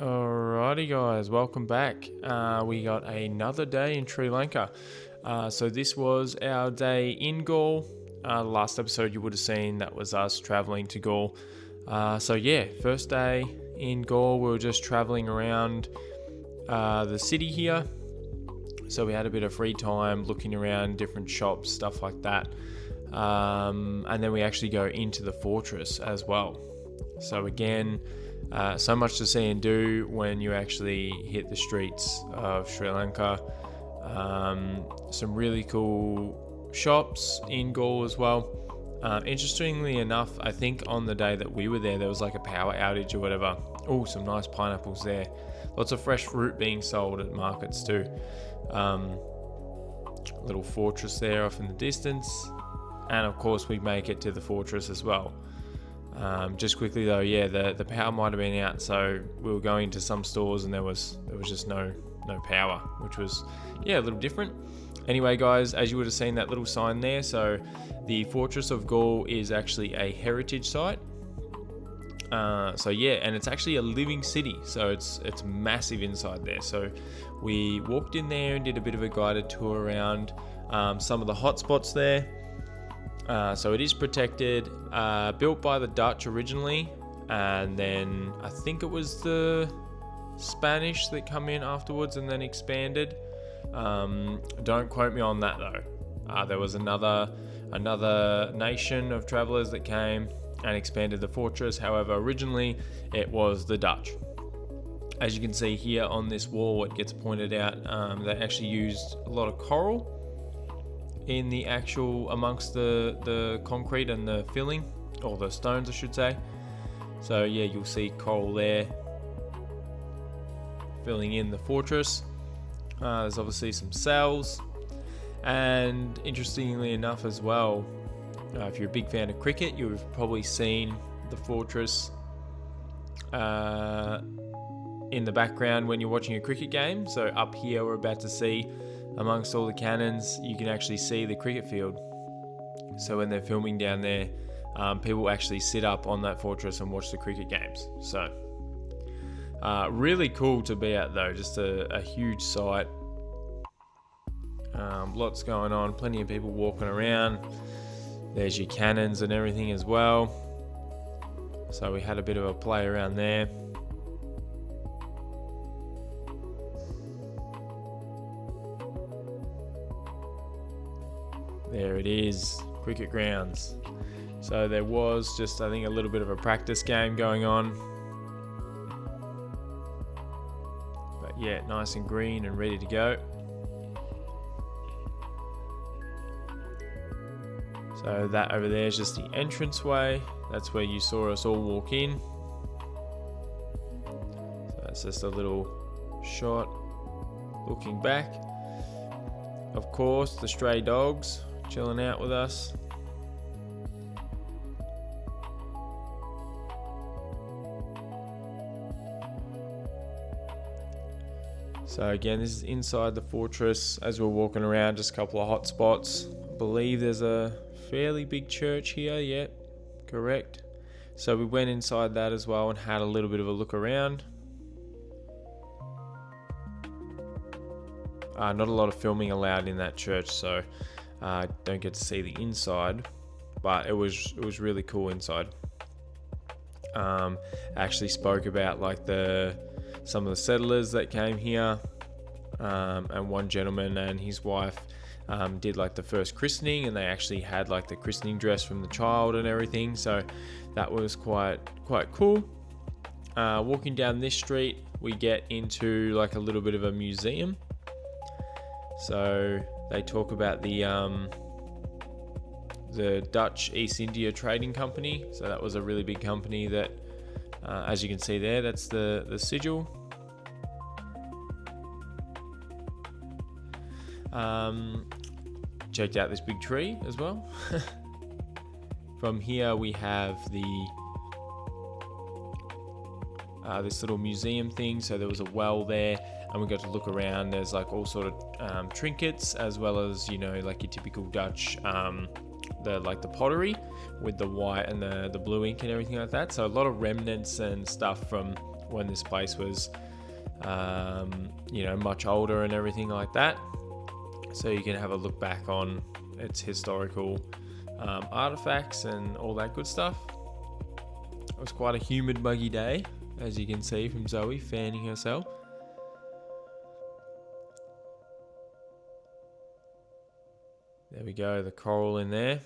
Alrighty, guys, welcome back. We got another day in Sri Lanka. So this was our day in Galle. The last episode you would have seen that was us traveling to Galle. First day in Galle, we were just traveling around the city here. So we had a bit of free time looking around different shops, stuff like that. And then we actually go into the fortress as well. So again, so much to see and do when you actually hit the streets of Sri Lanka. Some really cool shops in Galle as well. Interestingly enough, I think on the day that we were there was like a power outage or whatever. Oh, some nice pineapples there. Lots of fresh fruit being sold at markets too. Little fortress there off in the distance. And of course we make it to the fortress as well. Just quickly though, the power might have been out, so we were going to some stores and there was just no power, which was a little different. Anyway, guys, as you would have seen that little sign there, so the Fortress of Galle is actually a heritage site. And it's actually a living city, so it's massive inside there. So we walked in there and did a bit of a guided tour around some of the hot spots there. So it is protected, built by the Dutch originally, and then I think it was the Spanish that come in afterwards and then expanded. Don't quote me on that though. There was another nation of travelers that came and expanded the fortress. However, originally it was the Dutch. As you can see here on this wall, it gets pointed out, they actually used a lot of coral in the actual amongst the concrete and the filling, or the stones I should say. So yeah, you'll see coral there filling in the fortress. There's obviously some cells, and interestingly enough as well, if you're a big fan of cricket, you've probably seen the fortress in the background when you're watching a cricket game. So up here we're about to see, amongst all the cannons, you can actually see the cricket field. So when they're filming down there, people actually sit up on that fortress and watch the cricket games. So really cool to be at though, just a huge site. Lots going on, plenty of people walking around. There's your cannons and everything as well. So we had a bit of a play around there. There it is, cricket grounds. So there was just, I think, a little bit of a practice game going on. But yeah, nice and green and ready to go. So that over there is just the entranceway. That's where you saw us all walk in. So that's just a little shot looking back. Of course, the stray dogs chilling out with us. So again, this is inside the fortress. As we're walking around, just a couple of hot spots. I believe there's a fairly big church here. Yep, correct. So we went inside that as well and had a little bit of a look around. Not a lot of filming allowed in that church, so don't get to see the inside, but it was really cool inside. Actually spoke about like some of the settlers that came here, and one gentleman and his wife did like the first christening, and they actually had like the christening dress from the child and everything. So that was quite cool. Walking down this street, we get into like a little bit of a museum. So they talk about the Dutch East India Trading Company. So that was a really big company that, as you can see there, that's the sigil. Checked out this big tree as well. From here we have this little museum thing. So there was a well there, and we got to look around. There's like all sort of trinkets, as well as, you know, like your typical Dutch, the pottery with the white and the blue ink and everything like that. So a lot of remnants and stuff from when this place was, much older and everything like that. So you can have a look back on its historical artifacts and all that good stuff. It was quite a humid, muggy day, as you can see from Zoe fanning herself. There we go, the coral in there.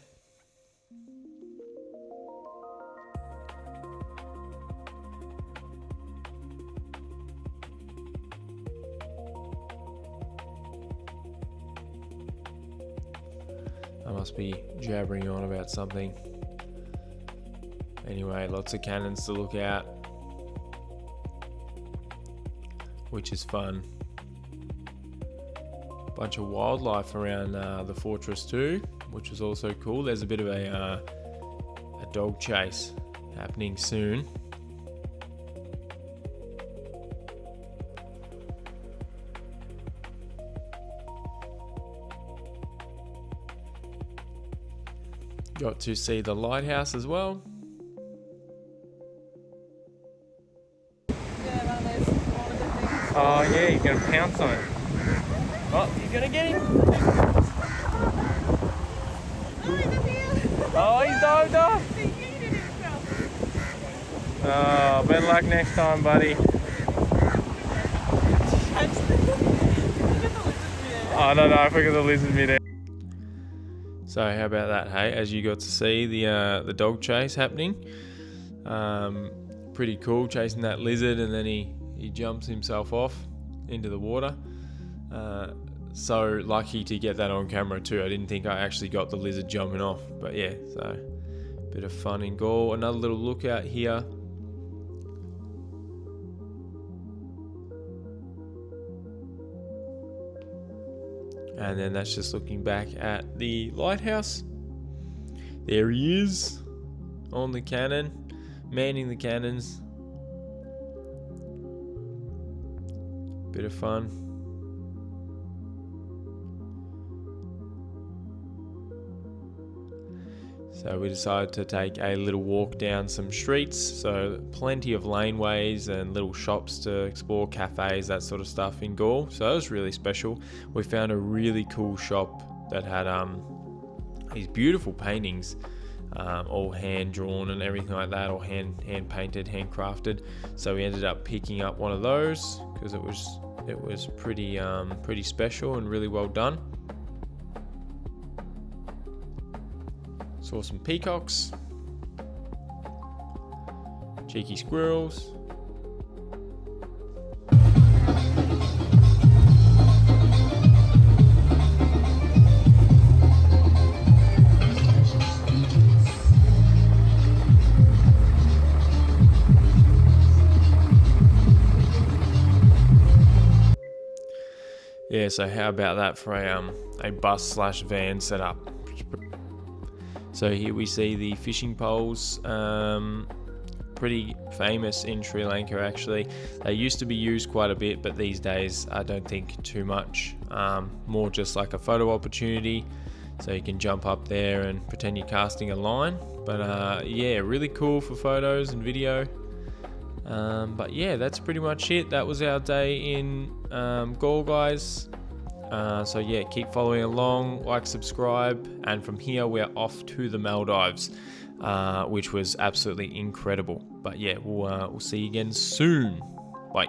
I must be jabbering on about something. Anyway, lots of cannons to look at, which is fun. Bunch of wildlife around the fortress too, which is also cool. There's a bit of a dog chase happening soon. Got to see the lighthouse as well. Oh yeah, you're gonna pounce on it. Oh, you're gonna get him. Oh, he's dived off. Oh, better luck next time, buddy. Oh no, I forgot the lizard me there. So how about that, hey? As you got to see the dog chase happening. Pretty cool, chasing that lizard, and then he jumps himself off into the water. So lucky to get that on camera too. I didn't think I actually got the lizard jumping off, but yeah, so bit of fun in Galle. Another little look out here. And then that's just looking back at the lighthouse. There he is on the cannon, manning the cannons. Bit of fun. So we decided to take a little walk down some streets. So plenty of laneways and little shops to explore, cafes, that sort of stuff in Galle. So it was really special. We found a really cool shop that had these beautiful paintings, all hand drawn and everything like that, or hand painted, handcrafted. So we ended up picking up one of those because it was pretty special and really well done. Saw some peacocks, cheeky squirrels. Yeah, so how about that for a bus/van setup? So here we see the fishing poles, pretty famous in Sri Lanka actually. They used to be used quite a bit, but these days I don't think too much. More just like a photo opportunity, so you can jump up there and pretend you're casting a line. But yeah, really cool for photos and video. But yeah, that's pretty much it. That was our day in Galle, guys. So yeah, keep following along, like, subscribe, and from here we're off to the Maldives, which was absolutely incredible. But yeah, we'll see you again soon. Bye.